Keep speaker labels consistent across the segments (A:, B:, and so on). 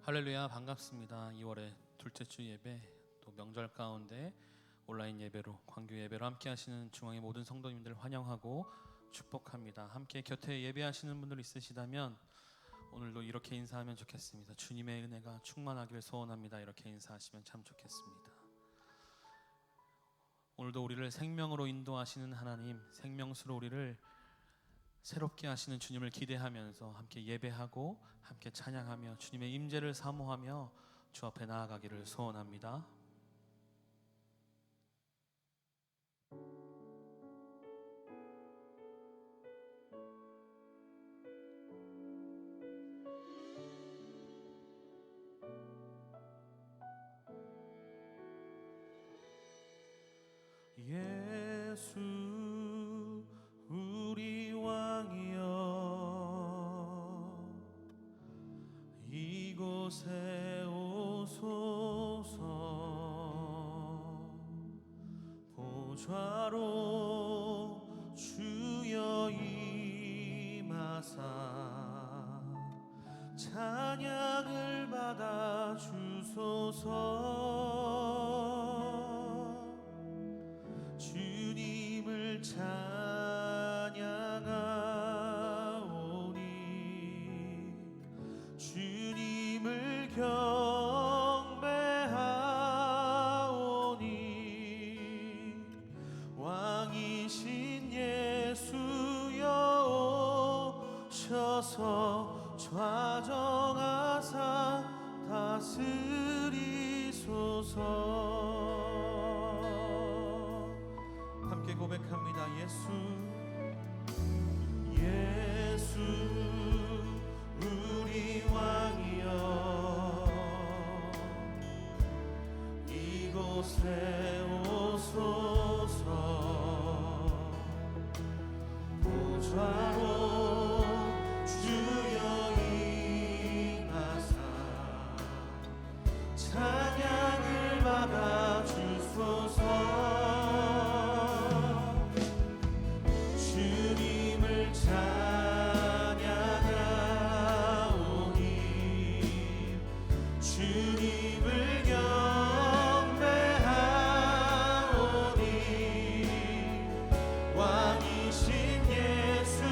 A: 할렐루야, 반갑습니다. 2월의 둘째 주 예배, 또 명절 가운데 온라인 예배로, 광교 예배로 함께 하시는 중앙의 모든 성도님들 환영하고 축복합니다. 함께 곁에 예배하시는 분들 있으시다면 오늘도 이렇게 인사하면 좋겠습니다. 주님의 은혜가 충만하기를 소원합니다. 이렇게 인사하시면 참 좋겠습니다. 오늘도 우리를 생명으로 인도하시는 하나님, 생명수로 우리를 새롭게 하시는 주님을 기대하면서 함께 예배하고 함께 찬양하며 주님의 임재를 사모하며 주 앞에 나아가기를 소원합니다. 예수 우리 왕이여, 이곳에 오소서. 보좌로 주여 임하사 찬양을 받아 주소서. 주님을 찬양하오니 주님을 경배하오니 왕이신 예수여 오셔서 좌정하사 다스리소서. 함께 고백합니다. 예수 우리 왕이여, 이곳에 오소서. 보좌로 주여 임하사 찬양을 받아 주소서. 주님을 찬양하오니 주님을 경배하오니 왕이신 예수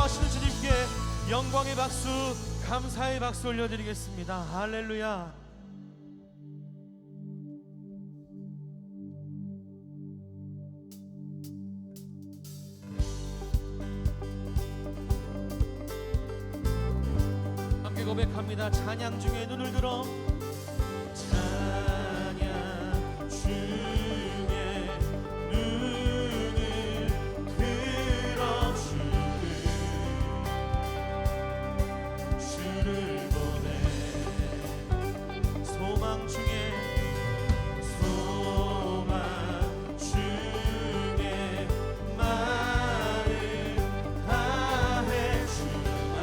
B: 인도하시는 주님께 영광의 박수, 감사의 박수 올려드리겠습니다. 할렐루야. 함께 고백합니다. 찬양 중에 눈을 들어, 찬양 중에 눈을 들어 주를 보내. 소망 중에 마음 다해 주마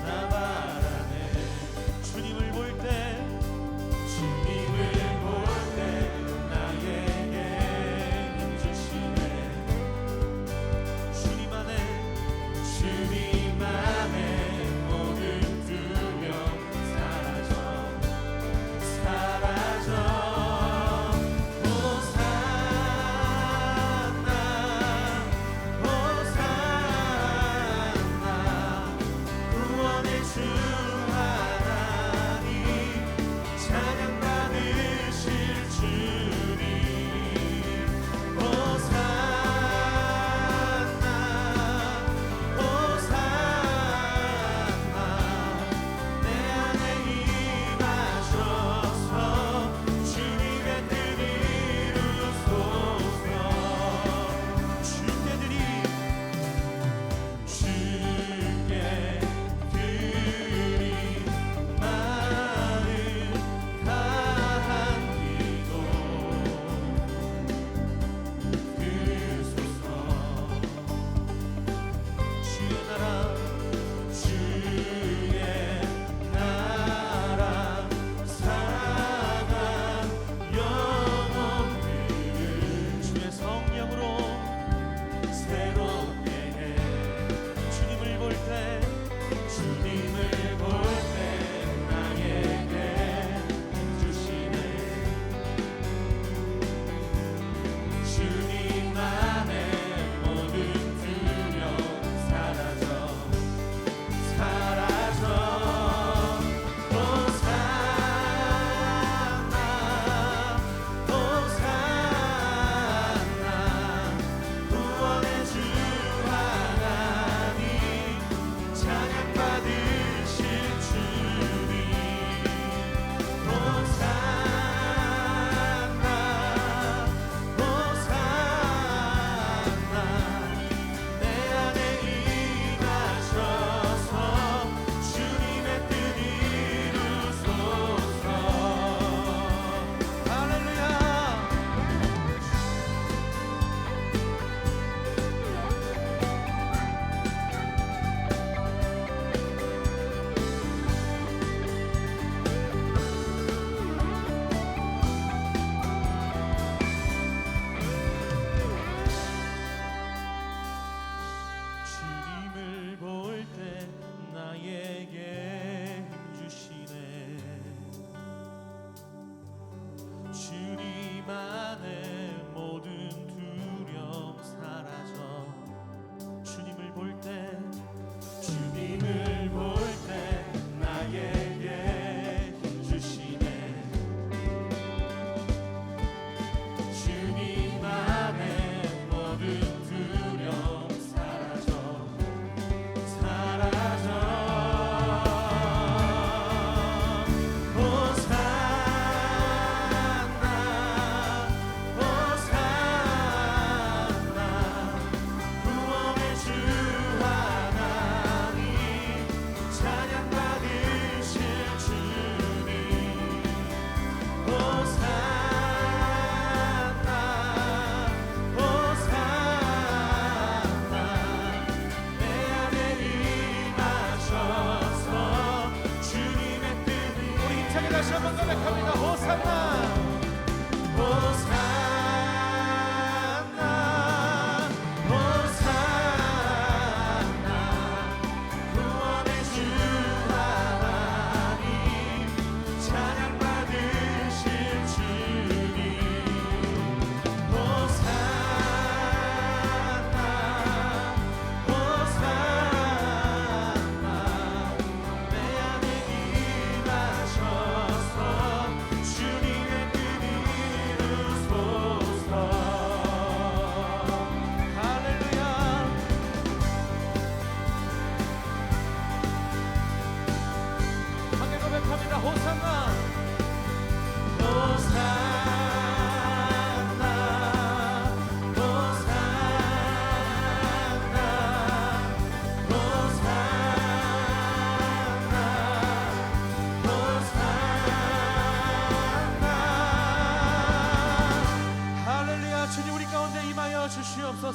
B: 나 바라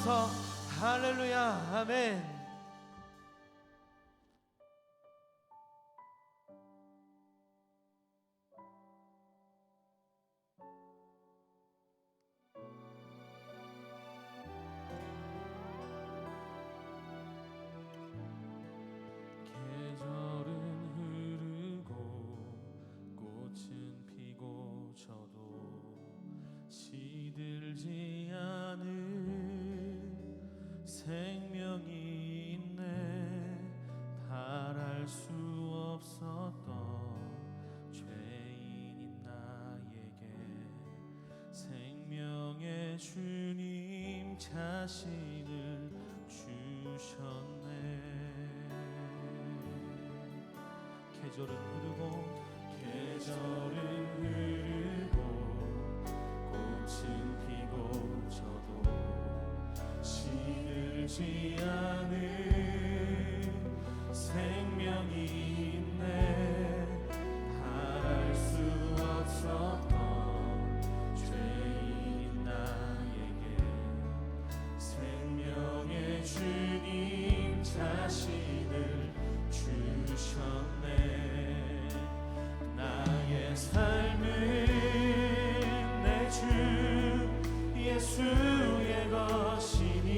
B: 주옵소서. 할렐루야. 아멘.
A: 계절은 흐르고 꽃은 피고 저도 시들지 않은 생명이 있네. 바랄 수 없었던 죄인인 나에게 생명의 주님 자신을 주셨네. 계절은 흐르고 꽃은 피고 저도 시들지 않은 생명이 있네. 바랄 수 없었던 죄인 나에게 생명의 주님 자신을 주셨네. 나의 삶은 내 주 예수의 것이니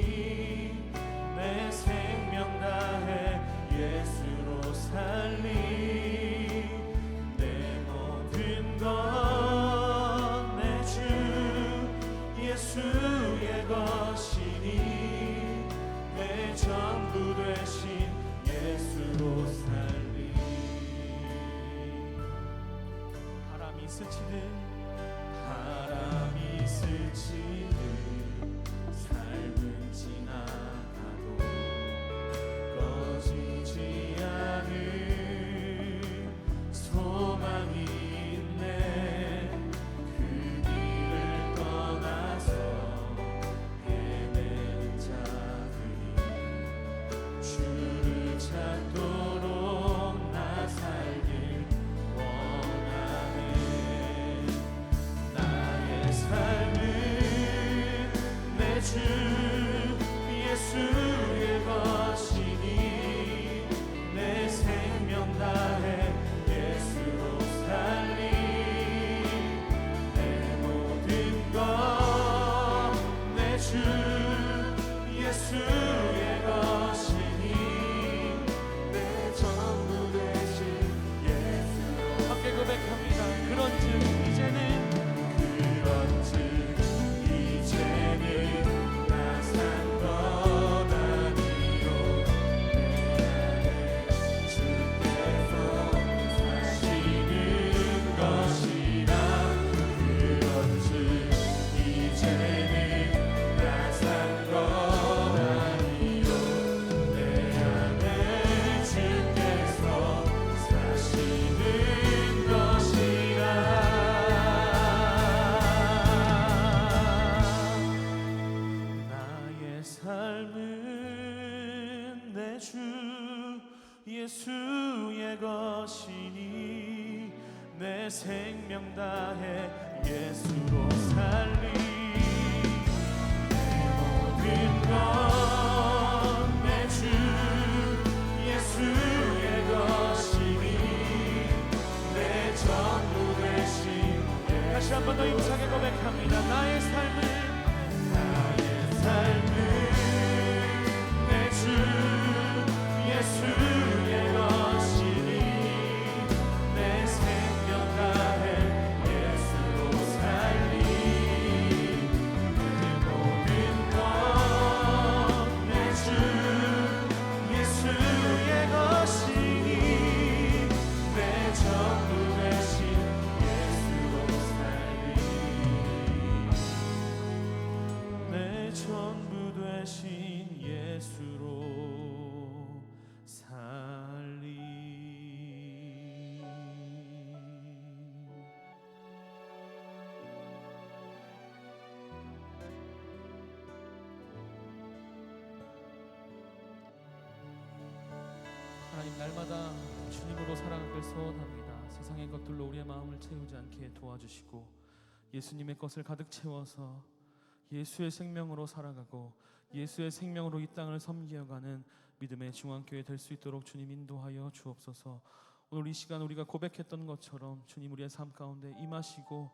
A: 내 생명 다해 예수로 살리. 내 모든 것 내 주 예수의 것이니 내 전부 되신 예수로 살리. 바람이 스치는 삶은 지나가도 꺼지지 않은 소망이 있네. 그 길을 떠나서 헤매는 자들이 주를 찾도록 나 살길 원하네. 나의 삶은 내 주 예수의 것이니 내 생명 다해 예수로 살리. 내 모든 것 내 주 예수의 것이니 내 전부 되신 예수로. 함께 고백합니다. 그런즉 이제는 나 산 것 아니요 내 안에 주께서 사시는 것이라. 그런즉 이제는 나 산 것 아니요 내 안에 주께서 사시는 것이라. 삶은 내 주 예수의 것이니 내 생명 다해 예수로 살리. 내 모든 것 내 주 예수의 것이니 내 전부 되신. 다시 한 번 더 힘차게 고백합니다. 나의 삶은 내 주 예수의 것이니 내 생명 다해 예수로 살리. 내 모든 것 내 주 예수의 것이니 내 전부 되신 예수로 살리. 내 전부 되신 예수로 살리. 하나님, 날마다 주님으로 살아가길 소원합니다. 세상의 것들로 우리의 마음을 채우지 않게 도와주시고 예수님의 것을 가득 채워서 예수의 생명으로 살아가고 예수의 생명으로 이 땅을 섬기어가는 믿음의 중앙교회 될 수 있도록 주님 인도하여 주옵소서. 오늘 이 시간 우리가 고백했던 것처럼 주님 우리의 삶 가운데 임하시고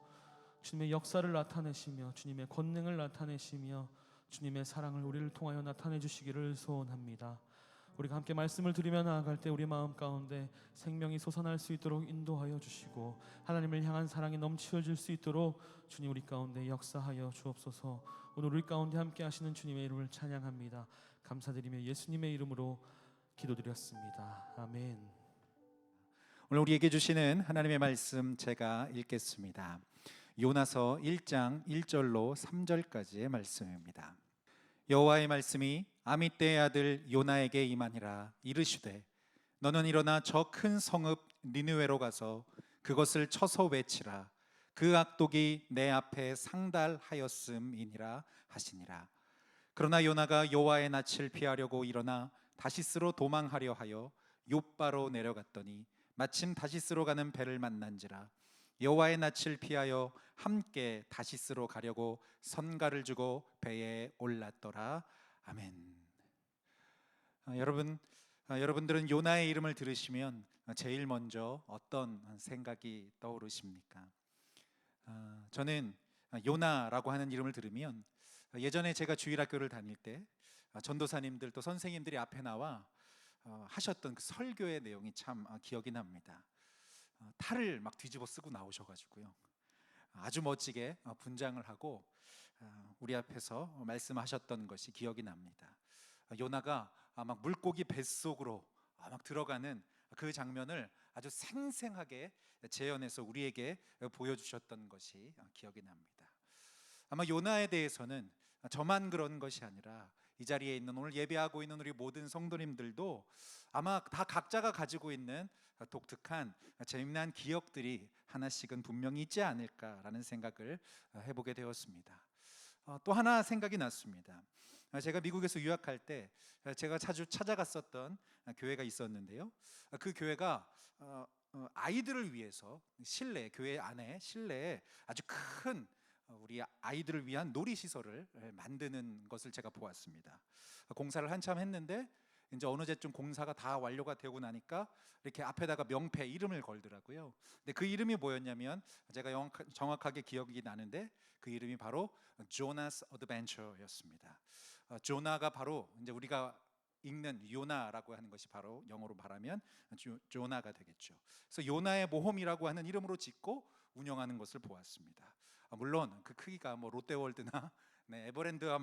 A: 주님의 역사를 나타내시며 주님의 권능을 나타내시며 주님의 사랑을 우리를 통하여 나타내 주시기를 소원합니다. 우리가 함께 말씀을 드리며 나아갈 때 우리 마음 가운데 생명이 솟아날 수 있도록 인도하여 주시고 하나님을 향한 사랑이 넘치어질 수 있도록 주님 우리 가운데 역사하여 주옵소서. 오늘 우리 가운데 함께 하시는 주님의 이름을 찬양합니다. 감사드리며 예수님의 이름으로 기도드렸습니다. 아멘.
C: 오늘 우리에게 주시는 하나님의 말씀 제가 읽겠습니다. 요나서 1장 1절로 3절까지의 말씀입니다. 여호와의 말씀이 아미떼의 아들 요나에게 임하니라. 이르시되 너는 일어나 저 큰 성읍 니느웨로 가서 그것을 쳐서 외치라. 그 악독이 내 앞에 상달하였음이니라 하시니라. 그러나 요나가 여호와의 낯을 피하려고 일어나 다시스로 도망하려 하여 욥바로 내려갔더니 마침 다시스로 가는 배를 만난지라. 여호와의 낯을 피하여 함께 다시스로 가려고 선가를 주고 배에 올랐더라. 아멘. 여러분들은 요나의 이름을 들으시면 제일 먼저 어떤 생각이 떠오르십니까? 저는 요나라고 하는 이름을 들으면 예전에 제가 주일학교를 다닐 때 전도사님들 또 선생님들이 앞에 나와 하셨던 그 설교의 내용이 참 기억이 납니다. 탈을 막 뒤집어 쓰고 나오셔가지고요, 아주 멋지게 분장을 하고 우리 앞에서 말씀하셨던 것이 기억이 납니다. 요나가 막 물고기 뱃속으로 막 들어가는 그 장면을 아주 생생하게 재현해서 우리에게 보여주셨던 것이 기억이 납니다. 아마 요나에 대해서는 저만 그런 것이 아니라 이 자리에 있는 오늘 예배하고 있는 우리 모든 성도님들도 아마 다 각자가 가지고 있는 독특한 재미난 기억들이 하나씩은 분명히 있지 않을까라는 생각을 해보게 되었습니다. 또 하나 생각이 났습니다. 제가 미국에서 유학할 때 제가 자주 찾아갔었던 교회가 있었는데요, 그 교회가 아이들을 위해서 실내, 교회 안에 실내에 아주 큰 우리 아이들을 위한 놀이시설을 만드는 것을 제가 보았습니다. 공사를 한참 했는데 이제 어느 때쯤 공사가 다 완료가 되고 나니까 이렇게 앞에다가 명패 이름을 걸더라고요. 근데 그 이름이 뭐였냐면, 제가 정확하게 기억이 나는데 그 이름이 바로 조나스 어드벤처였습니다. 조나가 바로 이제 우리가 읽는 요나라고 하는 것이 바로 영어로 말하면 조나가 되겠죠. 그래서 요나의 모험이라고 하는 이름으로 짓고 운영하는 것을 보았습니다. 물론 그 크기가 뭐 롯데월드나 에버랜드와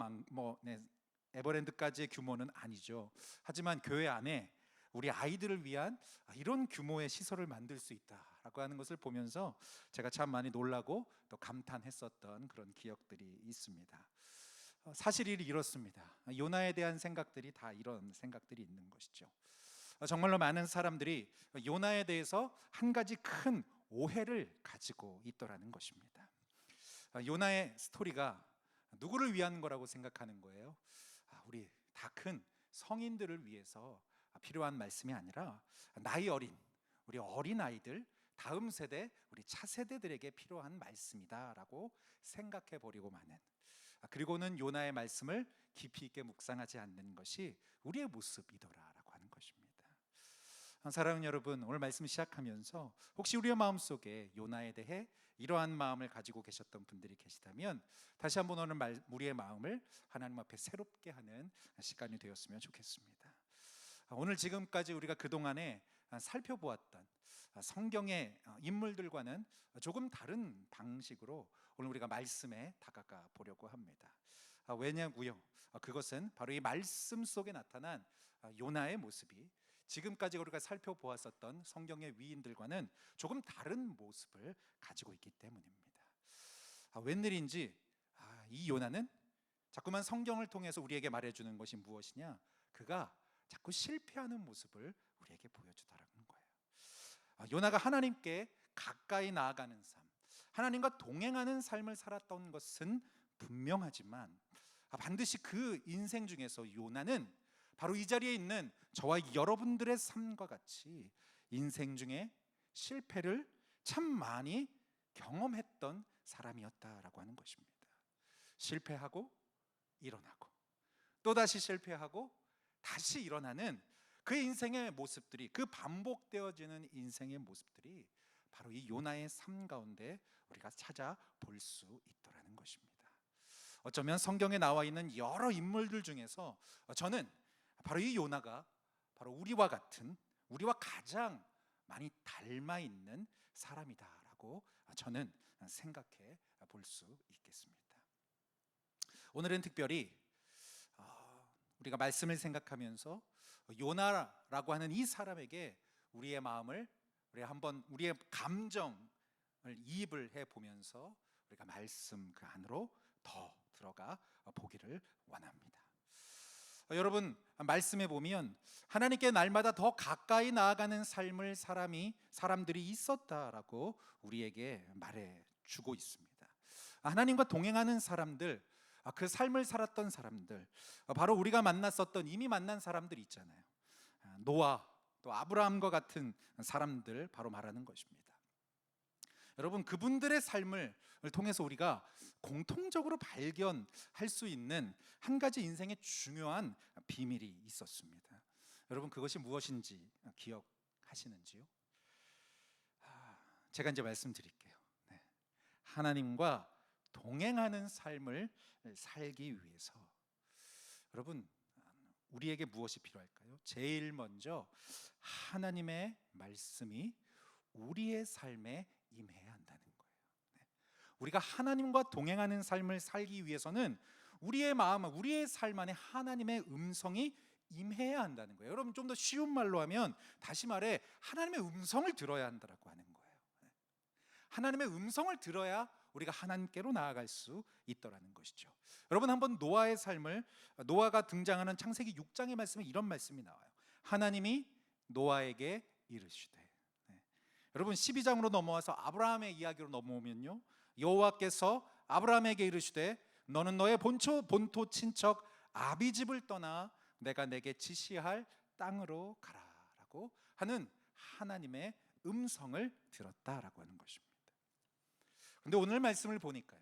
C: 에버랜드까지의 규모는 아니죠. 하지만 교회 안에 우리 아이들을 위한 이런 규모의 시설을 만들 수 있다라고 하는 것을 보면서 제가 참 많이 놀라고 또 감탄했었던 그런 기억들이 있습니다. 사실이 이렇습니다. 요나에 대한 생각들이 다 이런 생각들이 있는 것이죠. 정말로 많은 사람들이 요나에 대해서 한 가지 큰 오해를 가지고 있더라는 것입니다. 요나의 스토리가 누구를 위한 거라고 생각하는 거예요? 우리 다 큰 성인들을 위해서 필요한 말씀이 아니라 나이 어린 우리 어린 아이들, 다음 세대, 우리 차세대들에게 필요한 말씀이다라고 생각해 버리고 마는, 그리고는 요나의 말씀을 깊이 있게 묵상하지 않는 것이 우리의 모습이더라라고 하는 것입니다. 사랑하는 여러분, 오늘 말씀 시작하면서 혹시 우리의 마음속에 요나에 대해 이러한 마음을 가지고 계셨던 분들이 계시다면 다시 한번 오늘 우리의 마음을 하나님 앞에 새롭게 하는 시간이 되었으면 좋겠습니다. 오늘 지금까지 우리가 그동안에 살펴보았던 성경의 인물들과는 조금 다른 방식으로 오늘 우리가 말씀에 다가가 보려고 합니다. 왜냐고요? 그것은 바로 이 말씀 속에 나타난 요나의 모습이 지금까지 우리가 살펴보았었던 성경의 위인들과는 조금 다른 모습을 가지고 있기 때문입니다. 웬일인지 이 요나는 자꾸만 성경을 통해서 우리에게 말해주는 것이 무엇이냐? 그가 자꾸 실패하는 모습을 우리에게 보여주더라는 거예요. 요나가 하나님께 가까이 나아가는 삶, 하나님과 동행하는 삶을 살았던 것은 분명하지만 반드시 그 인생 중에서 요나는 바로 이 자리에 있는 저와 여러분들의 삶과 같이 인생 중에 실패를 참 많이 경험했던 사람이었다라고 하는 것입니다. 실패하고 일어나고 또다시 실패하고 다시 일어나는 그 인생의 모습들이, 그 반복되어지는 인생의 모습들이 바로 이 요나의 삶 가운데 우리가 찾아볼 수 있더라는 것입니다. 어쩌면 성경에 나와 있는 여러 인물들 중에서 저는 바로 이 요나가 바로 우리와 같은, 우리와 가장 많이 닮아 있는 사람이다라고 저는 생각해 볼 수 있겠습니다. 오늘은 특별히 우리가 말씀을 생각하면서 요나라고 하는 이 사람에게 우리의 마음을, 우리의 감정을 이입을 해 보면서 우리가 말씀 그 안으로 더 들어가 보기를 원합니다. 여러분, 말씀에 보면 하나님께 날마다 더 가까이 나아가는 삶을 사람들이 있었다라고 우리에게 말해 주고 있습니다. 하나님과 동행하는 사람들, 그 삶을 살았던 사람들, 바로 우리가 만났었던, 이미 만난 사람들 있잖아요. 노아, 또 아브라함과 같은 사람들 바로 말하는 것입니다. 여러분, 그분들의 삶을 통해서 우리가 공통적으로 발견할 수 있는 한 가지 인생의 중요한 비밀이 있었습니다. 여러분, 그것이 무엇인지 기억하시는지요? 제가 이제 말씀드릴게요. 하나님과 동행하는 삶을 살기 위해서 여러분, 우리에게 무엇이 필요할까요? 제일 먼저 하나님의 말씀이 우리의 삶에 임해야 한다는 거예요. 우리가 하나님과 동행하는 삶을 살기 위해서는 우리의 마음, 우리의 삶 안에 하나님의 음성이 임해야 한다는 거예요. 여러분, 좀 더 쉬운 말로 하면, 다시 말해 하나님의 음성을 들어야 한다라고 하는 거예요. 하나님의 음성을 들어야 우리가 하나님께로 나아갈 수 있더라는 것이죠. 여러분, 한번 노아의 삶을, 노아가 등장하는 창세기 6장의 말씀에 이런 말씀이 나와요. 하나님이 노아에게 이르시되. 여러분, 12장으로 넘어와서 아브라함의 이야기로 넘어오면요, 여호와께서 아브라함에게 이르시되 너는 너의 본토 친척 아비집을 떠나 내가 내게 지시할 땅으로 가라라고 하는 하나님의 음성을 들었다라고 하는 것입니다. 그런데 오늘 말씀을 보니까요,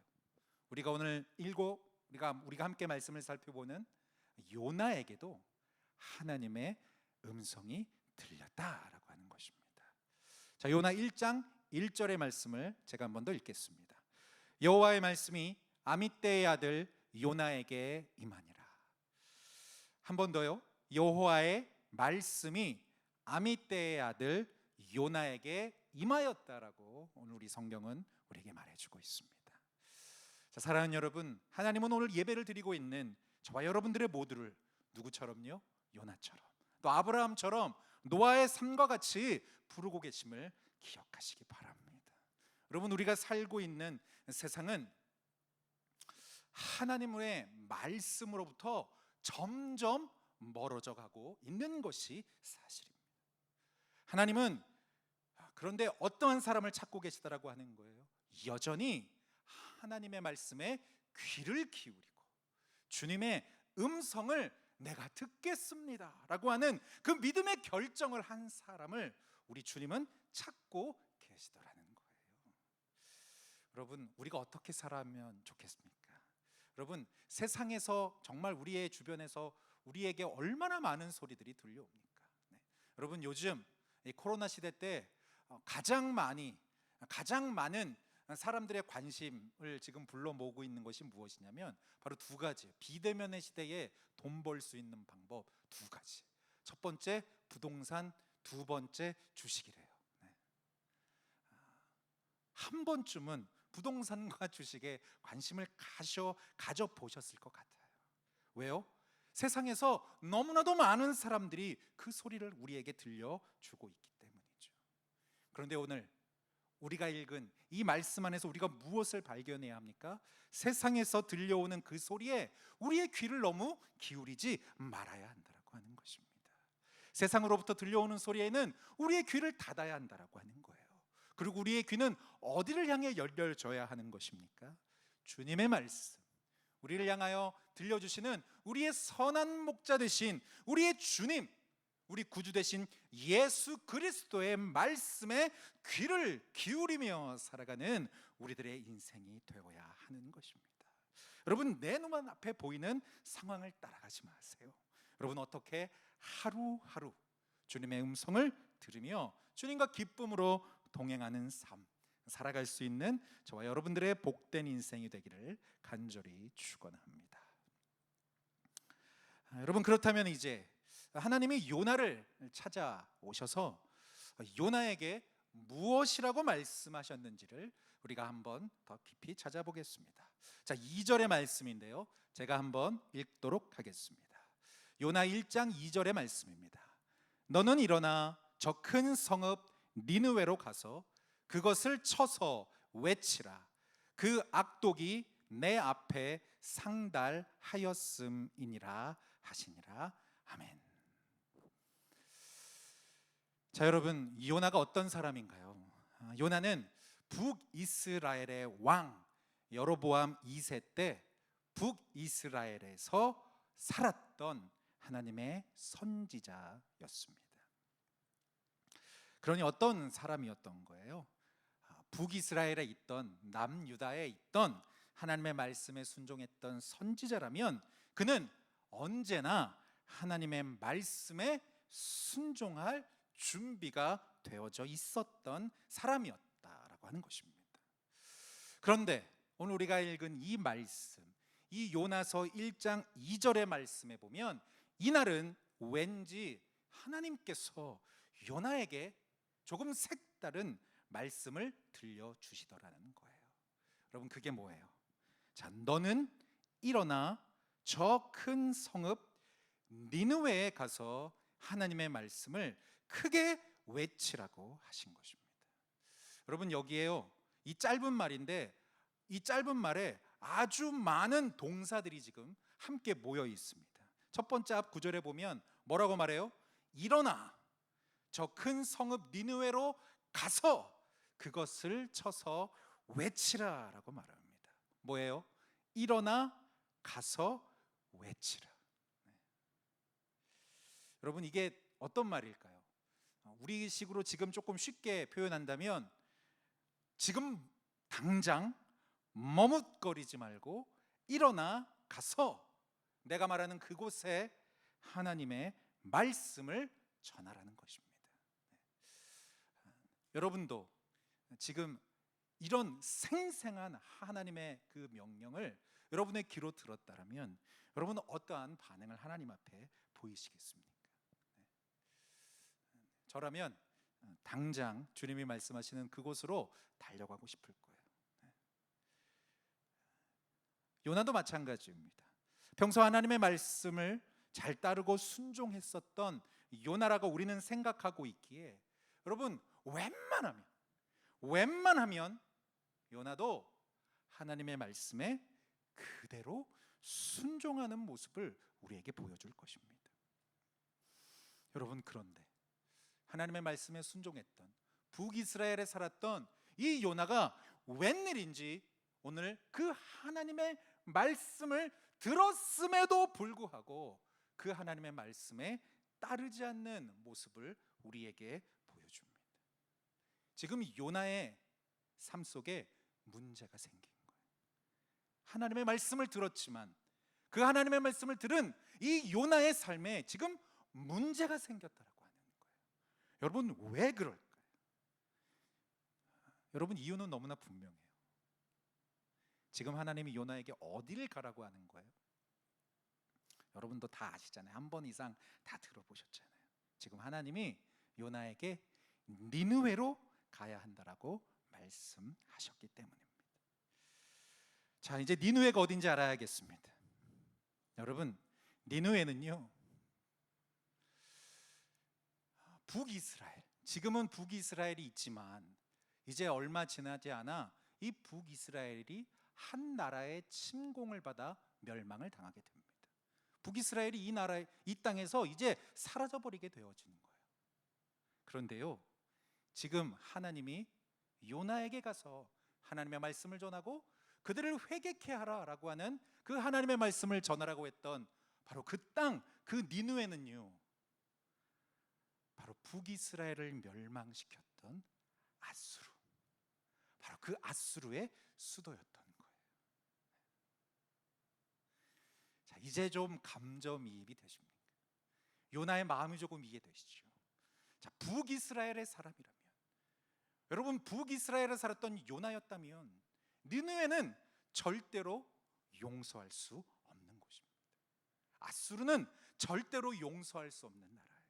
C: 우리가 오늘 우리가 함께 말씀을 살펴보는 요나에게도 하나님의 음성이 들렸다라고 하는 것입니다. 자, 요나 1장 1절의 말씀을 제가 한 번 더 읽겠습니다. 여호와의 말씀이 아미떼의 아들 요나에게 임하니라. 한 번 더요. 여호와의 말씀이 아미떼의 아들 요나에게 임하였다라고 오늘 우리 성경은 우리에게 말해주고 있습니다. 자, 사랑하는 여러분, 하나님은 오늘 예배를 드리고 있는 저와 여러분들의 모두를 누구처럼요? 요나처럼, 또 아브라함처럼 노아의 삶과 같이 부르고 계심을 기억하시기 바랍니다. 여러분, 우리가 살고 있는 세상은 하나님의 말씀으로부터 점점 멀어져 가고 있는 것이 사실입니다. 하나님은 그런데 어떠한 사람을 찾고 계시다라고 하는 거예요? 여전히 하나님의 말씀에 귀를 기울이고 주님의 음성을 내가 듣겠습니다 라고 하는 그 믿음의 결정을 한 사람을 우리 주님은 찾고 계시더라는 거예요. 여러분, 우리가 어떻게 살아면 좋겠습니까? 여러분, 세상에서 정말 우리의 주변에서 우리에게 얼마나 많은 소리들이 들려옵니까? 여러분, 요즘 이 코로나 시대 때 가장 많은 사람들의 관심을 지금 불러 모으고 있는 것이 무엇이냐면 바로 두 가지. 비대면의 시대에 돈 벌 수 있는 방법 두 가지. 첫 번째 부동산, 두 번째 주식이래요. 한 번쯤은 부동산과 주식에 관심을 가져 보셨을 것 같아요. 왜요? 세상에서 너무나도 많은 사람들이 그 소리를 우리에게 들려주고 있기 때문이죠. 그런데 오늘 우리가 읽은 이 말씀 안에서 우리가 무엇을 발견해야 합니까? 세상에서 들려오는 그 소리에 우리의 귀를 너무 기울이지 말아야 한다라고 하는 것입니다. 세상으로부터 들려오는 소리에는 우리의 귀를 닫아야 한다라고 하는 거예요. 그리고 우리의 귀는 어디를 향해 열려져야 하는 것입니까? 주님의 말씀, 우리를 향하여 들려주시는 우리의 선한 목자 되신 우리의 주님, 우리 구주 되신 예수 그리스도의 말씀에 귀를 기울이며 살아가는 우리들의 인생이 되어야 하는 것입니다. 여러분 내 눈만 앞에 보이는 상황을 따라가지 마세요. 여러분 어떻게 하루하루 주님의 음성을 들으며 주님과 기쁨으로 동행하는 삶 살아갈 수 있는 저와 여러분들의 복된 인생이 되기를 간절히 축원합니다. 여러분 그렇다면 이제 하나님이 요나를 찾아오셔서 요나에게 무엇이라고 말씀하셨는지를 우리가 한번 더 깊이 찾아보겠습니다. 자, 2절의 말씀인데요. 제가 한번 읽도록 하겠습니다. 요나 1장 2절의 말씀입니다. 너는 일어나 저 큰 성읍 니느웨로 가서 그것을 쳐서 외치라. 그 악독이 내 앞에 상달하였음이니라 하시니라. 아멘. 자, 여러분 요나가 어떤 사람인가요? 요나는 북이스라엘의 왕 여로보암 2세 때 북이스라엘에서 살았던 하나님의 선지자였습니다. 그러니 어떤 사람이었던 거예요? 북이스라엘에 있던 남유다에 있던 하나님의 말씀에 순종했던 선지자라면 그는 언제나 하나님의 말씀에 순종할 준비가 되어져 있었던 사람이었다라고 하는 것입니다. 그런데 오늘 우리가 읽은 이 말씀, 이 요나서 1장 2절의 말씀에 보면 이날은 왠지 하나님께서 요나에게 조금 색다른 말씀을 들려주시더라는 거예요. 여러분 그게 뭐예요? 자, 너는 일어나 저 큰 성읍 니느웨에 가서 하나님의 말씀을 크게 외치라고 하신 것입니다. 여러분 여기에요, 이 짧은 말인데 이 짧은 말에 아주 많은 동사들이 지금 함께 모여 있습니다. 첫 번째 앞 구절에 보면 뭐라고 말해요? 일어나 저 큰 성읍 니느웨로 가서 그것을 쳐서 외치라라고 말합니다. 뭐예요? 일어나 가서 외치라. 여러분 이게 어떤 말일까요? 우리식으로 지금 조금 쉽게 표현한다면 지금 당장 머뭇거리지 말고 일어나 가서 내가 말하는 그곳에 하나님의 말씀을 전하라는 것입니다. 여러분도 지금 이런 생생한 하나님의 그 명령을 여러분의 귀로 들었다면 여러분은 어떠한 반응을 하나님 앞에 보이시겠습니까? 저라면 당장 주님이 말씀하시는 그곳으로 달려가고 싶을 거예요. 요나도 마찬가지입니다. 평소 하나님의 말씀을 잘 따르고 순종했었던 요나라고 우리는 생각하고 있기에 여러분 웬만하면 요나도 하나님의 말씀에 그대로 순종하는 모습을 우리에게 보여줄 것입니다. 여러분 그런데 하나님의 말씀에 순종했던 북이스라엘에 살았던 이 요나가 웬일인지 오늘 그 하나님의 말씀을 들었음에도 불구하고 그 하나님의 말씀에 따르지 않는 모습을 우리에게 보여줍니다. 지금 요나의 삶 속에 문제가 생긴 거예요. 하나님의 말씀을 들었지만 그 하나님의 말씀을 들은 이 요나의 삶에 지금 문제가 생겼다라고 하는 거예요. 여러분 왜 그럴까요? 여러분 이유는 너무나 분명해요. 지금 하나님이 요나에게 어디를 가라고 하는 거예요? 여러분도 다 아시잖아요. 한 번 이상 다 들어보셨잖아요. 지금 하나님이 요나에게 니느웨로 가야 한다라고 말씀하셨기 때문입니다. 자, 이제 니느웨가 어딘지 알아야겠습니다. 여러분 니느웨는요 북이스라엘, 지금은 북이스라엘이 있지만 이제 얼마 지나지 않아 이 북이스라엘이 한 나라의 침공을 받아 멸망을 당하게 됩니다. 북이스라엘이 이 땅에서 이제 사라져 버리게 되어지는 거예요. 그런데요, 지금 하나님이 요나에게 가서 하나님의 말씀을 전하고 그들을 회개케 하라라고 하는 그 하나님의 말씀을 전하라고 했던 바로 그 땅, 그 니느웨는요 바로 북이스라엘을 멸망시켰던 아수르, 바로 그 아수르의 수도였던 거예요. 이제 좀 감정이입이 되십니까? 요나의 마음이 조금 이해되시죠? 자, 북이스라엘의 사람이라면, 여러분 북이스라엘에 살았던 요나였다면 니느웨는 절대로 용서할 수 없는 곳입니다. 아수르는 절대로 용서할 수 없는 나라예요.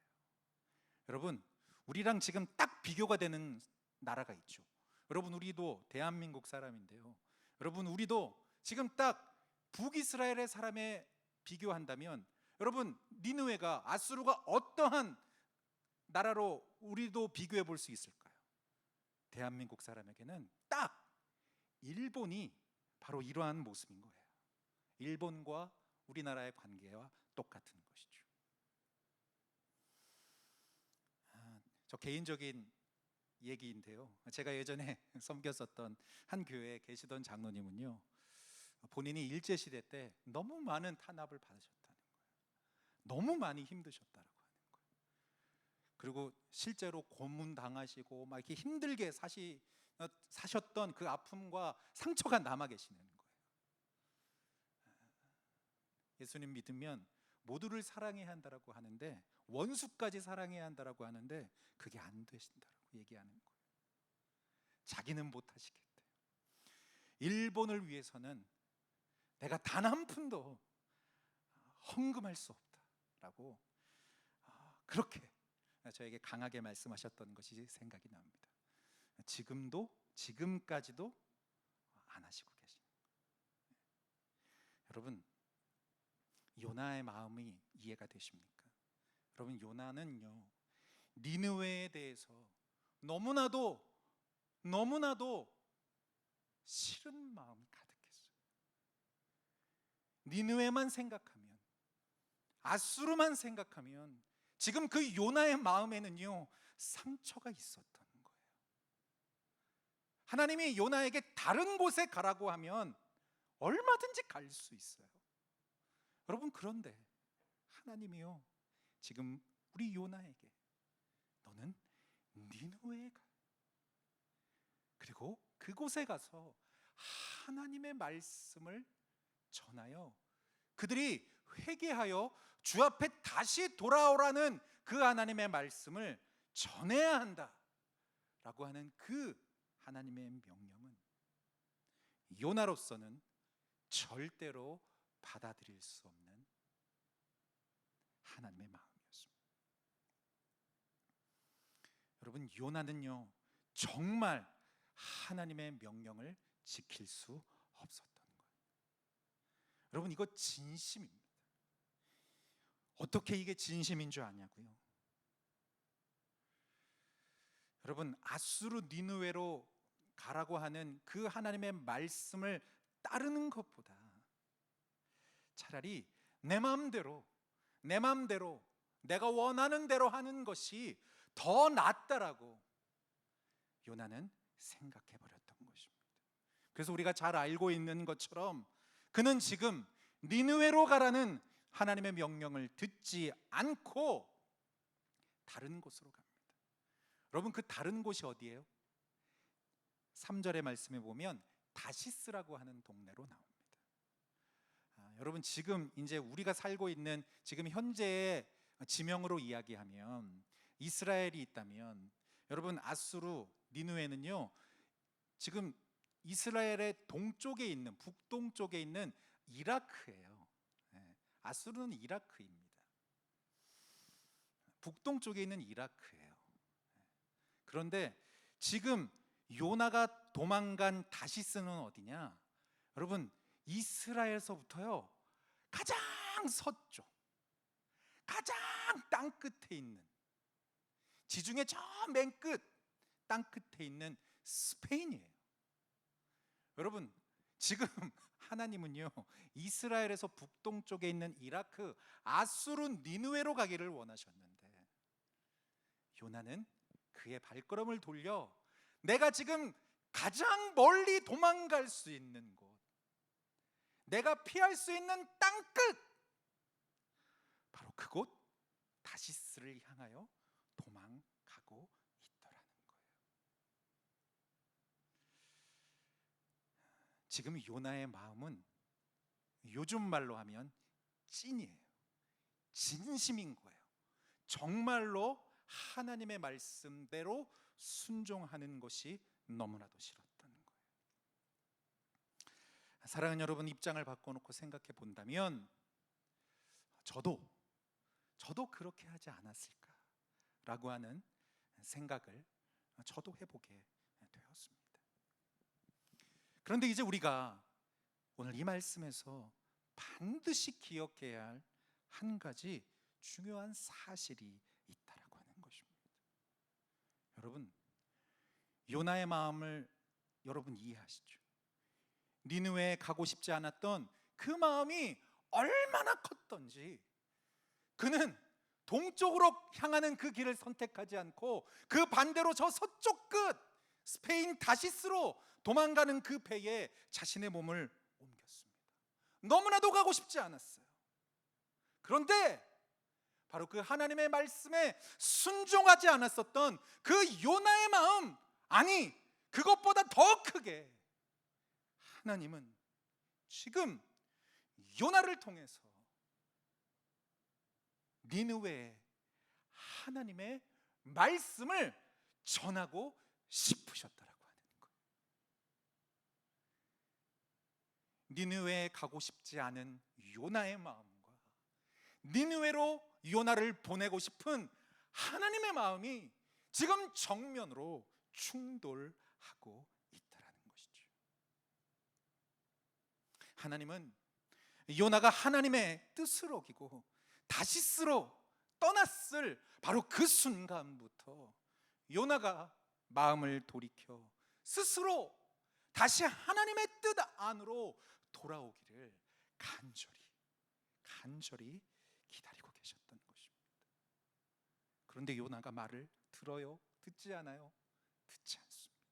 C: 여러분, 우리랑 지금 딱 비교가 되는 나라가 있죠. 여러분, 우리도 대한민국 사람인데요, 여러분 우리도 지금 딱 북이스라엘의 사람에 비교한다면, 여러분 니느웨가, 아수르가 어떠한 나라로 우리도 비교해 볼 수 있을까요? 대한민국 사람에게는 딱 일본이 바로 이러한 모습인 거예요. 일본과 우리나라의 관계와 똑같은 것이죠. 저 개인적인 얘기인데요, 제가 예전에 섬겼었던 한 교회에 계시던 장로님은요, 본인이 일제시대 때 너무 많은 탄압을 받으셨다는 거예요. 너무 많이 힘드셨다라고 하는 거예요. 그리고 실제로 고문당하시고 막 이렇게 힘들게 사셨던 그 아픔과 상처가 남아 계시는 거예요. 예수님 믿으면 모두를 사랑해야 한다라고 하는데, 원수까지 사랑해야 한다라고 하는데 그게 안 되신다라고 얘기하는 거예요. 자기는 못하시겠대요. 일본을 위해서는 내가 단 한 푼도 헌금할 수 없다라고 그렇게 저에게 강하게 말씀하셨던 것이 생각이 납니다. 지금까지도 안 하시고 계시는 거예요. 여러분, 요나의 마음이 이해가 되십니까? 여러분, 요나는요, 니느웨에 대해서 너무나도 싫은 마음이 가득했어요. 니느웨만 생각하면, 아수르만 생각하면 지금 그 요나의 마음에는요, 상처가 있었던 거예요. 하나님이 요나에게 다른 곳에 가라고 하면 얼마든지 갈 수 있어요. 여러분, 그런데 하나님이요, 지금 우리 요나에게 너는 니느웨에 가, 그리고 그곳에 가서 하나님의 말씀을 전하여 그들이 회개하여 주 앞에 다시 돌아오라는 그 하나님의 말씀을 전해야 한다라고 하는 그 하나님의 명령은 요나로서는 절대로 받아들일 수 없는 하나님의 마음이었습니다. 여러분, 요나는요, 정말 하나님의 명령을 지킬 수 없었던 거예요. 여러분, 이거 진심입니다. 어떻게 이게 진심인 줄 아냐고요? 여러분, 아수르 니느웨로 가라고 하는 그 하나님의 말씀을 따르는 것보다 차라리 내 마음대로 내가 원하는 대로 하는 것이 더 낫다라고 요나는 생각해 버렸던 것입니다. 그래서 우리가 잘 알고 있는 것처럼 그는 지금 니느웨로 가라는 하나님의 명령을 듣지 않고 다른 곳으로 갑니다. 여러분, 그 다른 곳이 어디예요? 3절의 말씀에 보면 다시스라고 하는 동네로 나옵니다. 여러분, 지금 이제 우리가 살고 있는 지금 현재의 지명으로 이야기하면, 이스라엘이 있다면, 여러분 아수르 니느웨는요, 지금 이스라엘의 동쪽에 있는, 북동쪽에 있는 이라크예요. 아수르는 이라크입니다. 북동쪽에 있는 이라크예요. 그런데 지금 요나가 도망간 다시스는 어디냐? 여러분, 이스라엘서부터요 가장 서쪽, 가장 땅끝에 있는, 지중해 저 맨 끝 땅끝에 있는 스페인이에요. 여러분, 지금 하나님은요, 이스라엘에서 북동쪽에 있는 이라크 아수르 니느웨로 가기를 원하셨는데, 요나는 그의 발걸음을 돌려 내가 지금 가장 멀리 도망갈 수 있는 곳, 내가 피할 수 있는 땅끝, 바로 그곳 다시스를 향하여 도망가고 있더라는 거예요. 지금 요나의 마음은 요즘 말로 하면 찐이에요. 진심인 거예요. 정말로 하나님의 말씀대로 순종하는 것이 너무나도 싫었던 거예요. 사랑하는 여러분, 입장을 바꿔놓고 생각해 본다면 저도 그렇게 하지 않았을까라고 하는 생각을 저도 해보게 되었습니다. 그런데 이제 우리가 오늘 이 말씀에서 반드시 기억해야 할 한 가지 중요한 사실이 있다라고 하는 것입니다. 여러분, 요나의 마음을 여러분 이해하시죠? 니느웨에 가고 싶지 않았던 그 마음이 얼마나 컸던지, 그는 동쪽으로 향하는 그 길을 선택하지 않고 그 반대로 저 서쪽 끝 스페인 다시스로 도망가는 그 배에 자신의 몸을 옮겼습니다. 너무나도 가고 싶지 않았어요. 그런데 바로 그 하나님의 말씀에 순종하지 않았었던 그 요나의 마음, 아니 그것보다 더 크게 하나님은 지금 요나를 통해서 니느웨에 하나님의 말씀을 전하고 싶으셨다라고 하는 거예요. 니느웨에 가고 싶지 않은 요나의 마음과 니느웨로 요나를 보내고 싶은 하나님의 마음이 지금 정면으로 충돌하고 있다라는 것이죠. 하나님은 요나가 하나님의 뜻을 어기고 다시스로 떠났을 바로 그 순간부터 요나가 마음을 돌이켜 스스로 다시 하나님의 뜻 안으로 돌아오기를 간절히 기다리고 계셨던 것입니다. 그런데 요나가 말을 들어요? 듣지 않아요? 듣지 않습니다.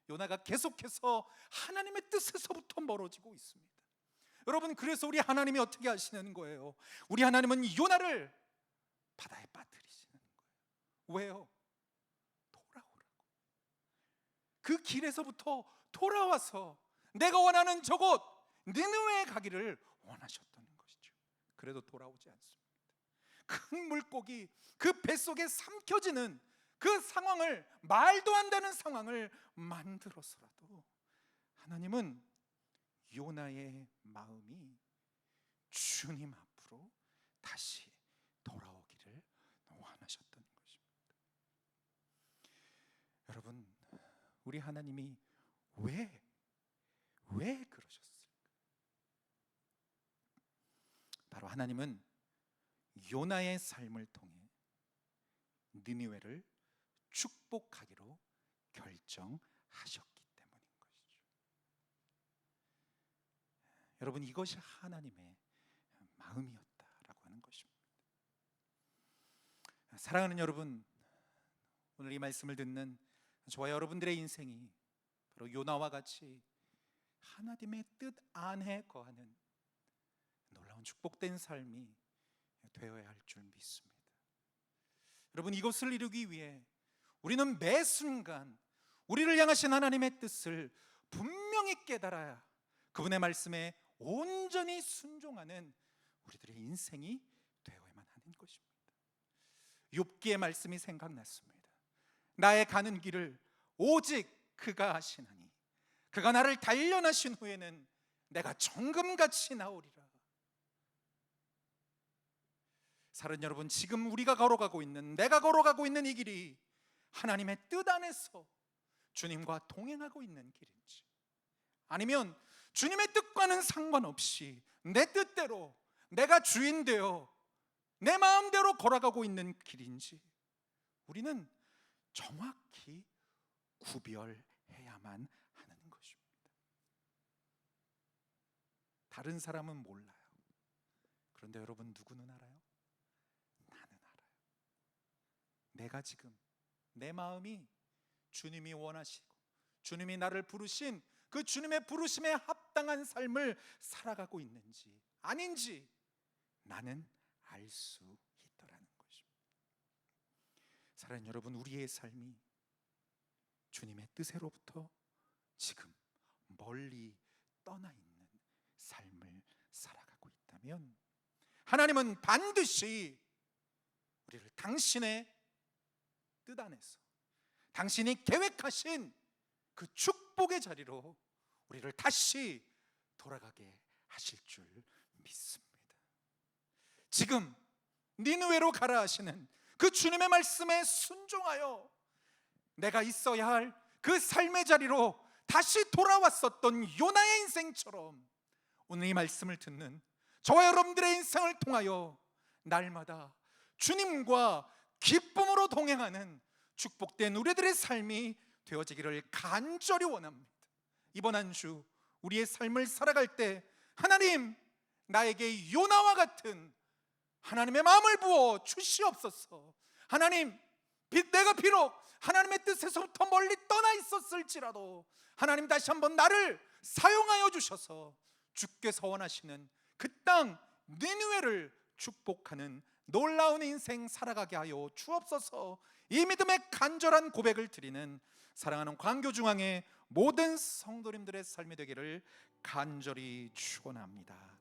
C: 요나가 계속해서 하나님의 뜻에서부터 멀어지고 있습니다. 여러분, 그래서 우리 하나님이 어떻게 하시는 거예요? 우리 하나님은 요나를 바다에 빠뜨리시는 거예요. 왜요? 돌아오라고. 그 길에서부터 돌아와서 내가 원하는 저곳 니느웨에 가기를 원하셨던 것이죠. 그래도 돌아오지 않습니다. 큰 물고기 그 뱃속에 삼켜지는 그 상황을, 말도 안 되는 상황을 만들어서라도 하나님은 요나의 마음이 주님 앞으로 다시 돌아오기를 원하셨던 것입니다. 여러분, 우리 하나님이 왜 그러셨을까? 바로 하나님은 요나의 삶을 통해 니느웨를 축복하기로 결정하셨기 때문인 것이죠. 여러분, 이것이 하나님의 마음이었다라고 하는 것입니다. 사랑하는 여러분, 오늘 이 말씀을 듣는 저와 여러분들의 인생이 바로 요나와 같이 하나님의 뜻 안에 거하는 놀라운 축복된 삶이 되어야 할 줄 믿습니다. 여러분, 이것을 이루기 위해 우리는 매 순간 우리를 향하신 하나님의 뜻을 분명히 깨달아야 그분의 말씀에 온전히 순종하는 우리들의 인생이 되어야만 하는 것입니다. 욥기의 말씀이 생각났습니다. 나의 가는 길을 오직 그가 아시나니 그가 나를 단련하신 후에는 내가 정금같이 나오리라. 사랑하는 여러분, 지금 우리가 걸어가고 있는, 내가 걸어가고 있는 이 길이 하나님의 뜻 안에서 주님과 동행하고 있는 길인지, 아니면 주님의 뜻과는 상관없이 내 뜻대로 내가 주인 되어 내 마음대로 걸어가고 있는 길인지 우리는 정확히 구별해야만 하는 것입니다. 다른 사람은 몰라요. 그런데 여러분, 누구는 알아요? 나는 알아요. 내가 지금 내 마음이 주님이 원하시고 주님이 나를 부르신 그 주님의 부르심에 합당한 삶을 살아가고 있는지 아닌지 나는 알 수 있더라는 것입니다. 사랑하는 여러분, 우리의 삶이 주님의 뜻으로부터 지금 멀리 떠나 있는 삶을 살아가고 있다면 하나님은 반드시 우리를 당신의 뜻 안에서 당신이 계획하신 그 축복의 자리로 우리를 다시 돌아가게 하실 줄 믿습니다. 지금 니느웨로 가라 하시는 그 주님의 말씀에 순종하여 내가 있어야 할 그 삶의 자리로 다시 돌아왔었던 요나의 인생처럼 오늘 이 말씀을 듣는 저와 여러분들의 인생을 통하여 날마다 주님과 기쁨으로 동행하는 축복된 우리들의 삶이 되어지기를 간절히 원합니다. 이번 한 주 우리의 삶을 살아갈 때 하나님, 나에게 요나와 같은 하나님의 마음을 부어 주시옵소서. 하나님, 내가 비록 하나님의 뜻에서부터 멀리 떠나 있었을지라도 하나님 다시 한번 나를 사용하여 주셔서 주께서 원하시는 그 땅 니느웨를 축복하는 놀라운 인생 살아가게 하여 주옵소서. 이 믿음의 간절한 고백을 드리는 사랑하는 광교중앙의 모든 성도님들의 삶이 되기를 간절히 축원합니다.